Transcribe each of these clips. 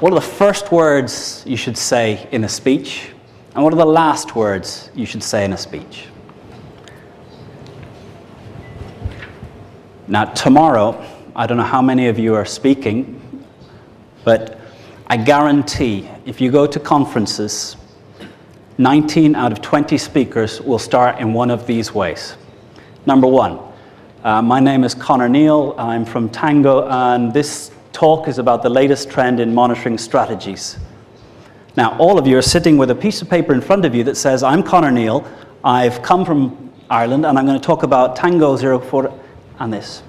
What are the first words you should say in a speech? And what are the last words you should say in a speech? Now, tomorrow, I don't know how many of you are speaking, but I guarantee if you go to conferences, 19 out of 20 speakers will start in one of these ways. Number one, my name is Connor Neal. I'm from Tango, and this talk is about the latest trend in monitoring strategies. Now, all of you are sitting with a piece of paper in front of you that says, I'm Connor Neal, I've come from Ireland, and I'm going to talk about Tango 04 and this.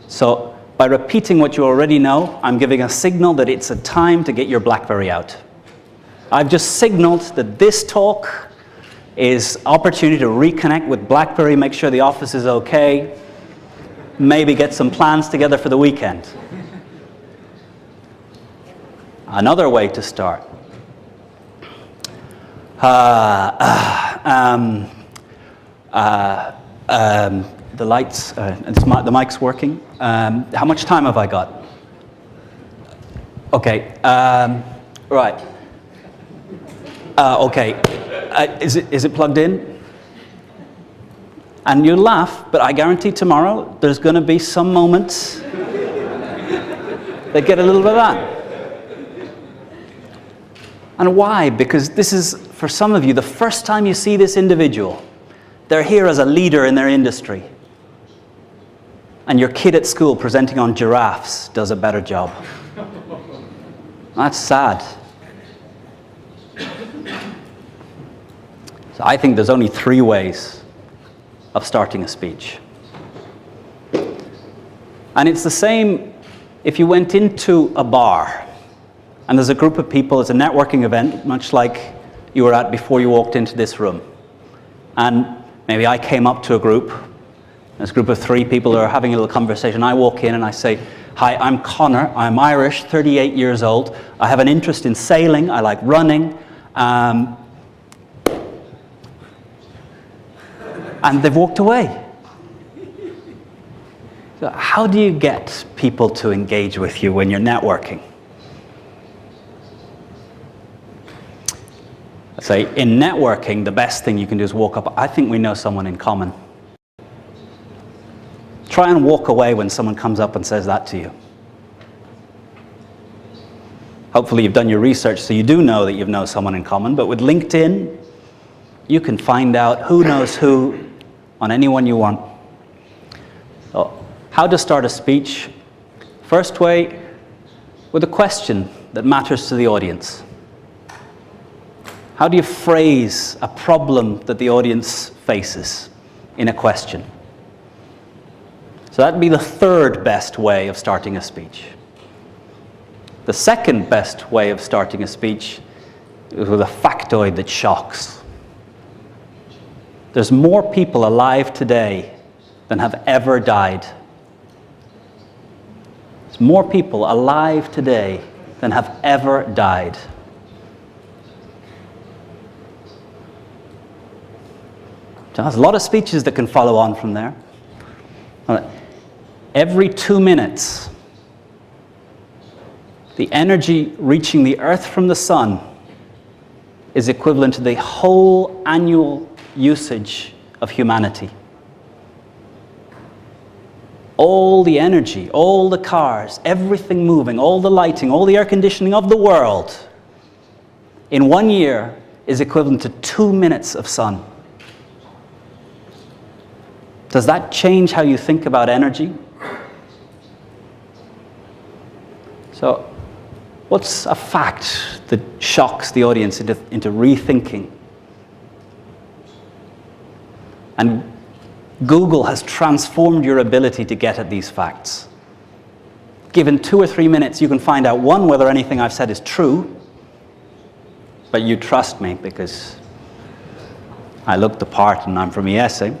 So, by repeating what you already know, I'm giving a signal that it's a time to get your BlackBerry out. I've just signaled that this talk is opportunity to reconnect with BlackBerry, make sure the office is okay, maybe get some plans together for the weekend. Another way to start. The lights, the mic's working. How much time have I got? Okay, right. Okay, is it plugged in? And you laugh, but I guarantee tomorrow there's going to be some moments that get a little bit of that. And why? Because this is, for some of you, the first time you see this individual. They're here as a leader in their industry. And your kid at school presenting on giraffes does a better job. That's sad. So I think there's only 3 ways of starting a speech. And it's the same if you went into a bar and there's a group of people, it's a networking event, much like you were at before you walked into this room. And maybe I came up to a group, there's a group of 3 people who are having a little conversation. I walk in and I say, hi, I'm Connor, I'm Irish, 38 years old. I have an interest in sailing, I like running. And they've walked away. So how do you get people to engage with you when you're networking? I say, in networking, the best thing you can do is walk up. I think we know someone in common. Try and walk away when someone comes up and says that to you. Hopefully you've done your research so you do know that you know someone in common, but with LinkedIn, you can find out who knows who on anyone you want. So, how to start a speech? First way, with a question that matters to the audience. How do you phrase a problem that the audience faces in a question? So that'd be the 3rd best way of starting a speech. The 2nd best way of starting a speech is with a factoid that shocks. There's more people alive today than have ever died. There's more people alive today than have ever died. There's a lot of speeches that can follow on from there. Every 2 minutes, the energy reaching the Earth from the sun is equivalent to the whole annual usage of humanity. All the energy, all the cars, everything moving, all the lighting, all the air conditioning of the world in 1 year is equivalent to 2 minutes of sun. Does that change how you think about energy? So, what's a fact that shocks the audience into rethinking? And Google has transformed your ability to get at these facts. Given 2 or 3 minutes, you can find out, 1, whether anything I've said is true, but you trust me because I looked the part and I'm from ESA.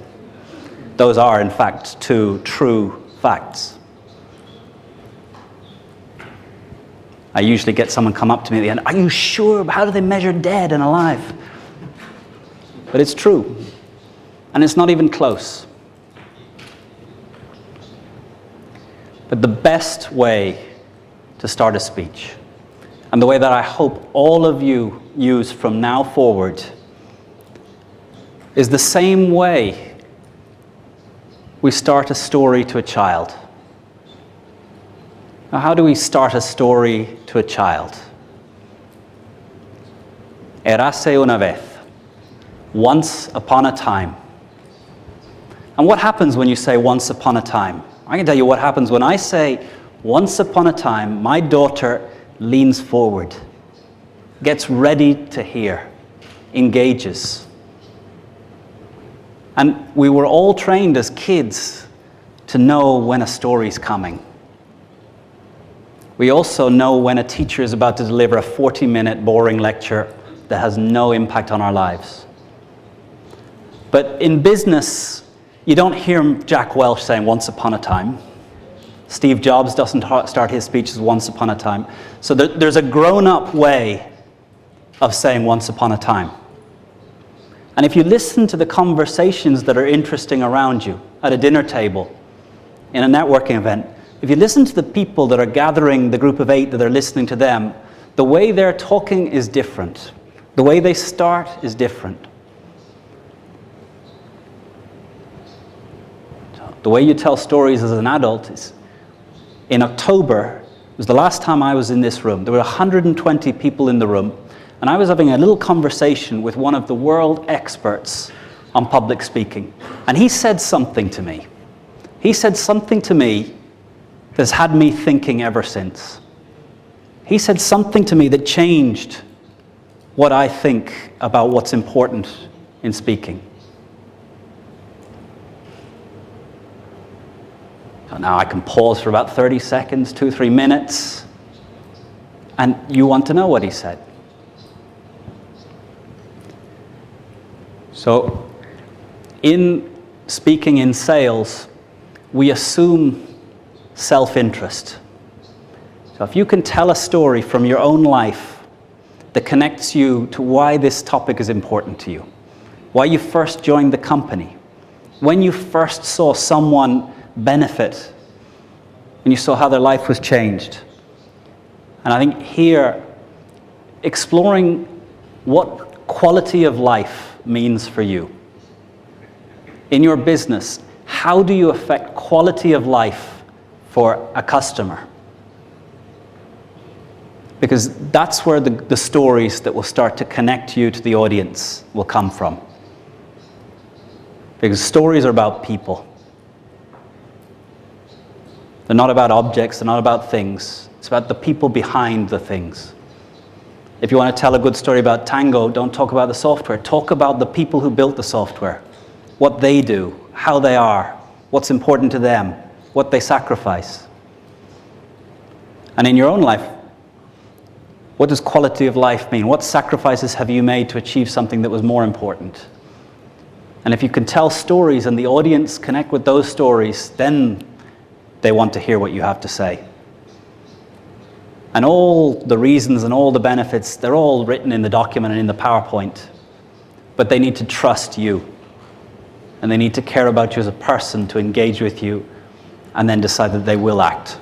Those are, in fact, 2 true facts. I usually get someone come up to me at the end, are you sure? How do they measure dead and alive? But it's true. And it's not even close. But the best way to start a speech and the way that I hope all of you use from now forward, is the same way we start a story to a child. Now, how do we start a story to a child? Érase una vez. Once upon a time. And what happens when you say once upon a time? I can tell you what happens when I say once upon a time. My daughter leans forward, gets ready to hear, engages. And we were all trained as kids to know when a story's coming. We also know when a teacher is about to deliver a 40-minute boring lecture that has no impact on our lives. But in business, you don't hear Jack Welch saying once upon a time. Steve Jobs doesn't start his speeches once upon a time. So there's a grown-up way of saying once upon a time. And if you listen to the conversations that are interesting around you at a dinner table, in a networking event, if you listen to the people that are gathering, the group of 8 that are listening to them, the way they're talking is different. The way they start is different. The way you tell stories as an adult is, in October, it was the last time I was in this room. There were 120 people in the room, and I was having a little conversation with one of the world experts on public speaking. And he said something to me. He said something to me that's had me thinking ever since. He said something to me that changed what I think about what's important in speaking. So now I can pause for about 30 seconds, 2-3 minutes, and you want to know what he said. So, in speaking in sales, we assume self-interest. So if you can tell a story from your own life that connects you to why this topic is important to you, why you first joined the company, when you first saw someone benefit, and you saw how their life was changed. And I think here, exploring what quality of life means for you. In your business, how do you affect quality of life for a customer? Because that's where the stories that will start to connect you to the audience will come from. Because stories are about people. They're not about objects, they're not about things. It's about the people behind the things. If you want to tell a good story about Tango, don't talk about the software. Talk about the people who built the software, what they do, how they are, what's important to them, what they sacrifice. And in your own life, what does quality of life mean? What sacrifices have you made to achieve something that was more important? And if you can tell stories and the audience connect with those stories, then they want to hear what you have to say. And all the reasons and all the benefits, they're all written in the document and in the PowerPoint. But they need to trust you. And they need to care about you as a person to engage with you and then decide that they will act.